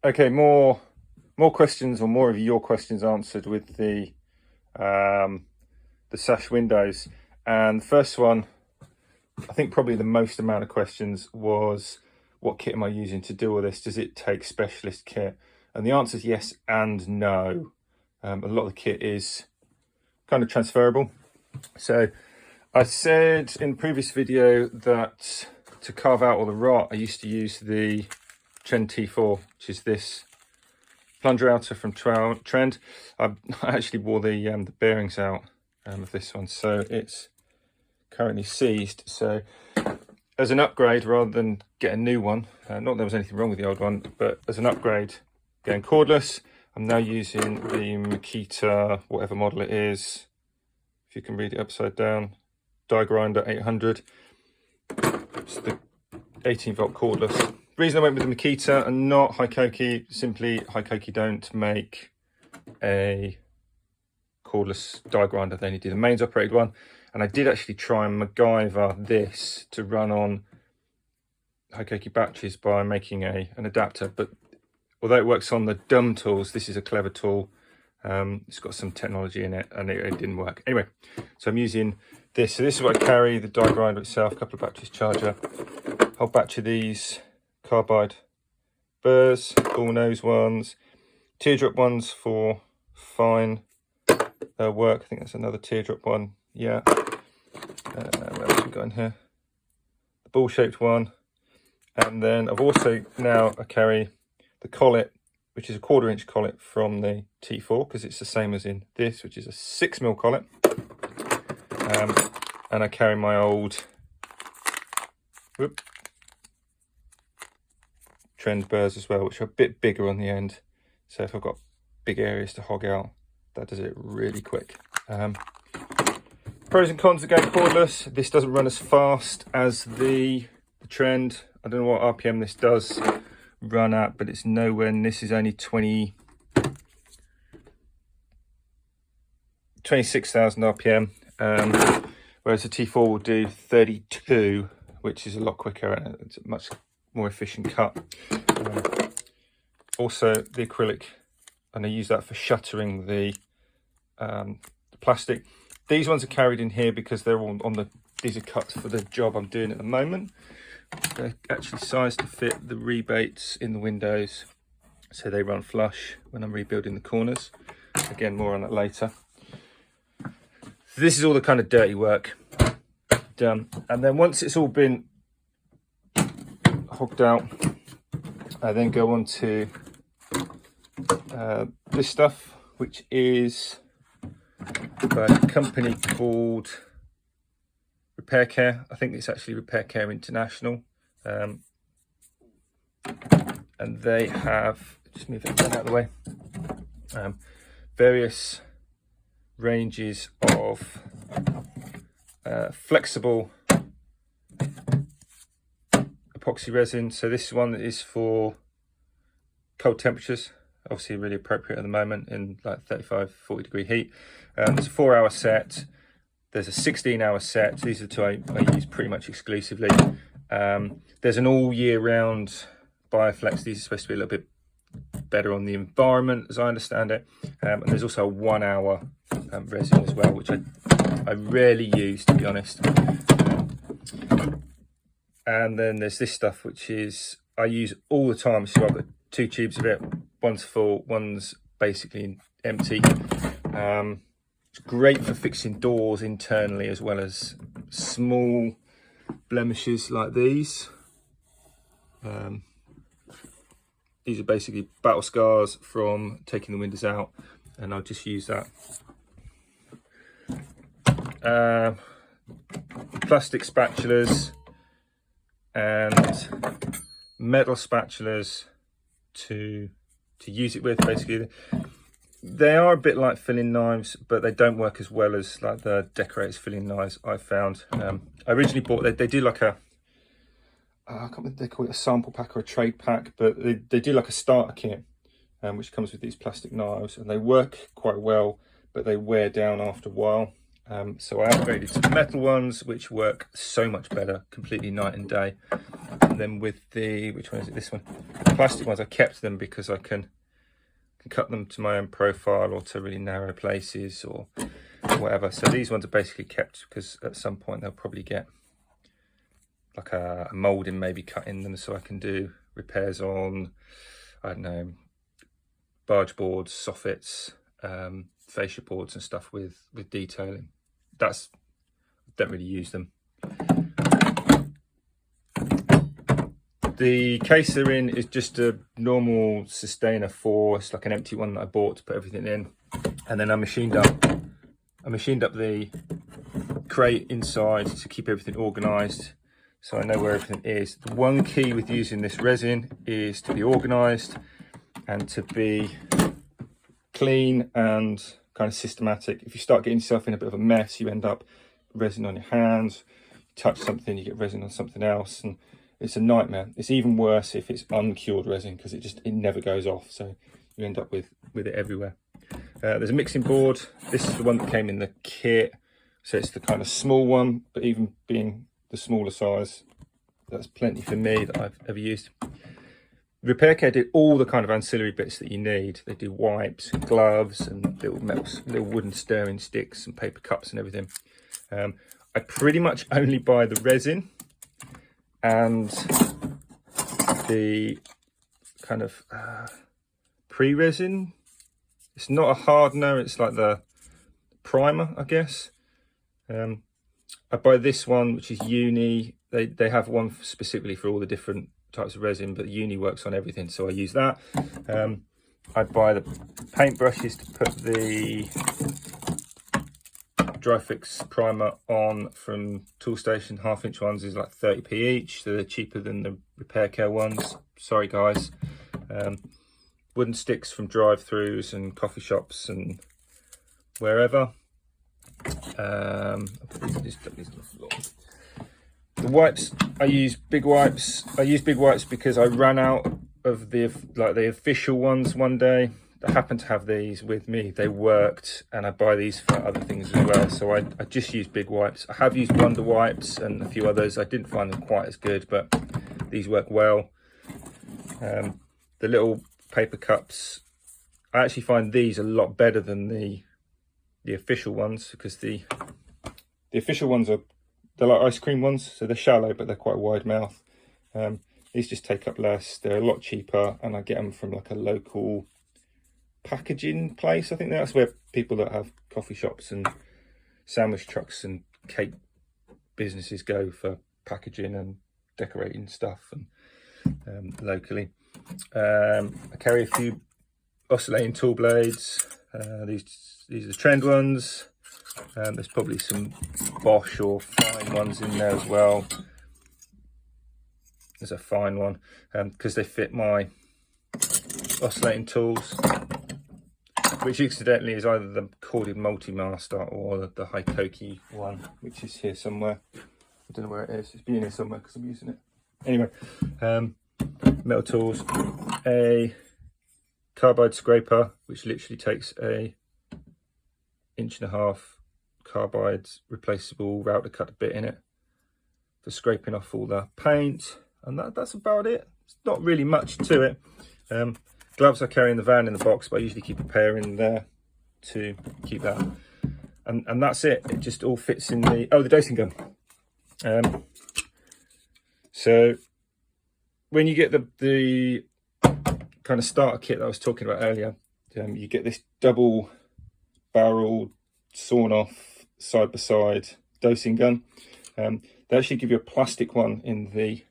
Okay, more questions, or more of your questions answered with the sash windows. And the first one, I think probably the most amount of questions, was what kit am I using to do all this? Does it take specialist kit? And the answer is yes and no. A lot of the kit is kind of transferable. So I said in the previous video that to carve out all the rot, I used to use the Trend T4, which is this plunger outer from Trend. I actually wore the bearings out of this one, so it's currently seized. So as an upgrade, rather than get a new one, not that there was anything wrong with the old one, but as an upgrade, going cordless, I'm now using the Makita, whatever model it is, if you can read it upside down, die grinder 800. It's the 18-volt cordless. The reason I went with the Makita and not Hikoki, simply Hikoki don't make a cordless die grinder. They only do the mains operated one. And I did actually try and MacGyver this to run on Hikoki batteries by making an adapter. But although it works on the dumb tools, this is a clever tool. It's got some technology in it, and it didn't work. Anyway, so I'm using this. So this is what I carry: the die grinder itself, a couple of batteries, charger, whole batch of these carbide burrs, ball nose ones, teardrop ones for fine work. I think that's another teardrop one. Yeah. What else we got in here? The ball shaped one. And then I've also I carry the collet, which is a 1/4 inch collet from the T4, because it's the same as in this, which is a 6mm collet. And I carry my old Trend burrs as well, which are a bit bigger on the end. So if I've got big areas to hog out, that does it really quick. Pros and cons of going cordless: this doesn't run as fast as the Trend. I don't know what RPM this does run at, but it's nowhere. This is only 26,000 RPM, whereas the T4 will do 32, which is a lot quicker, and it's a much more efficient cut. Also the acrylic, and I use that for shuttering the plastic. These ones are carried in here because they're all on these are cut for the job I'm doing at the moment. They're actually sized to fit the rebates in the windows, so they run flush when I'm rebuilding the corners. Again, more on that later. So this is all the kind of dirty work done, and then once it's all been hogged out, I then go on to this stuff, which is by a company called Repaircare. I think it's actually Repaircare International, and they have, just move it out of the way, various ranges of flexible epoxy resin. So this one is for cold temperatures, obviously really appropriate at the moment in like 35-40 degree heat. There's a 4-hour set, there's a 16-hour set. These are the two I use pretty much exclusively. There's an all year round Bioflex. These are supposed to be a little bit better on the environment, as I understand it. And there's also a 1-hour resin as well, which I rarely use, to be honest. And then there's this stuff, which is I use all the time. So I've got 2 tubes of it. One's full, one's basically empty. It's great for fixing doors internally, as well as small blemishes like these. These are basically battle scars from taking the windows out, and I'll just use that. Plastic spatulas and metal spatulas to use it with. Basically, they are a bit like filling knives, but they don't work as well as like the decorators filling knives I've found. I originally bought, they do like a, I can't remember if they call it a sample pack or a trade pack, but they do like a starter kit, which comes with these plastic knives, and they work quite well, but they wear down after a while. So I upgraded to the metal ones, which work so much better, completely night and day. And then with the, which one is it, this one, plastic ones, I kept them because I can cut them to my own profile or to really narrow places or whatever. So these ones are basically kept because at some point they'll probably get like a moulding maybe cut in them, so I can do repairs on, I don't know, barge boards, soffits, fascia boards and stuff with detailing. I don't really use them. The case they're in is just a normal Sustainer 4. It's like an empty one that I bought to put everything in, and then I machined up the crate inside to keep everything organised, so I know where everything is. The one key with using this resin is to be organised and to be clean and kind of systematic. If you start getting yourself in a bit of a mess, you end up resin on your hands. You touch something, you get resin on something else, and it's a nightmare. It's even worse if it's uncured resin, because it never goes off, so you end up with it everywhere. There's a mixing board. This is the one that came in the kit, so it's the kind of small one, but even being the smaller size, that's plenty for me that I've ever used. Repaircare did all the kind of ancillary bits that you need. They do wipes, and gloves, and little wooden stirring sticks and paper cups and everything. I pretty much only buy the resin and the kind of pre-resin. It's not a hardener, it's like the primer, I guess. I buy this one, which is Uni. They have one specifically for all the different types of resin, but Uni works on everything, so I use that. I buy the paint brushes to put the dry fix primer on from Toolstation. 1/2 inch ones is like 30p each, so they're cheaper than the Repaircare ones. Sorry guys. Wooden sticks from drive-throughs and coffee shops and wherever. I'll put these on the floor. The wipes, I use big wipes. I use big wipes because I ran out of the official ones one day. I happened to have these with me. They worked, and I buy these for other things as well. So I just use big wipes. I have used Wonder Wipes and a few others. I didn't find them quite as good, but these work well. The little paper cups, I actually find these a lot better than the official ones, because the official ones they're like ice cream ones, so they're shallow but they're quite wide mouth. These just take up less, they're a lot cheaper, and I get them from like a local packaging place. I think that's where people that have coffee shops and sandwich trucks and cake businesses go for packaging and decorating stuff, and locally. I carry a few oscillating tool blades. These are the trend ones. There's probably some Bosch or fine ones in there as well. There's a fine one because they fit my oscillating tools, which incidentally is either the corded multi-master or the Hikoki one, which is here somewhere. I don't know where it is. It's been here somewhere because I'm using it. Anyway, metal tools, a carbide scraper, which literally takes a 1.5 inch carbide replaceable router cut bit in it for scraping off all the paint, and that's about it. It's not really much to it. Gloves I carry in the van in the box, but I usually keep a pair in there to keep that, and that's it. It just all fits in the the dosing gun. So when you get the kind of starter kit that I was talking about earlier, you get this double barrel sawn off side by side dosing gun. They actually give you a plastic one in the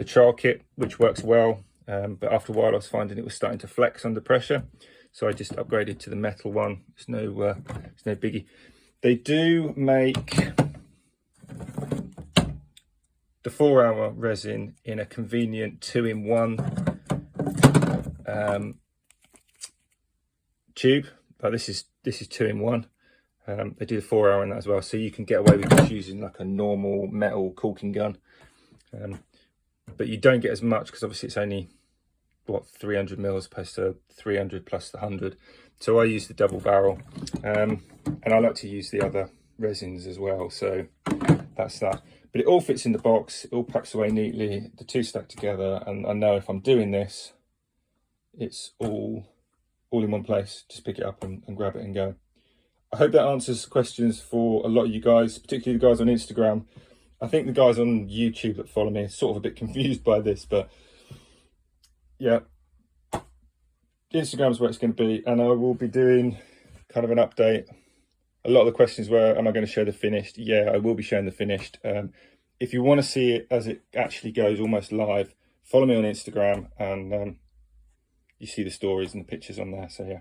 trial kit, which works well, but after a while I was finding it was starting to flex under pressure, so I just upgraded to the metal one. It's no biggie. They do make the 4-hour resin in a convenient 2-in-1 tube, but this is 2-in-1. They do the 4-hour in that as well, so you can get away with just using like a normal metal caulking gun, but you don't get as much because obviously it's only what, 300 mils opposed to 300 plus the 100. So I use the double barrel, and I like to use the other resins as well. So that's that. But it all fits in the box, it all packs away neatly, the two stack together, and I know if I'm doing this, it's all in one place. Just pick it up and grab it and go. I hope that answers questions for a lot of you guys, particularly the guys on Instagram. I think the guys on YouTube that follow me are sort of a bit confused by this, but yeah, Instagram's where it's going to be, and I will be doing kind of an update. A lot of the questions were, am I going to show the finished? Yeah, I will be showing the finished. If you want to see it as it actually goes almost live, follow me on Instagram, and you see the stories and the pictures on there. So yeah.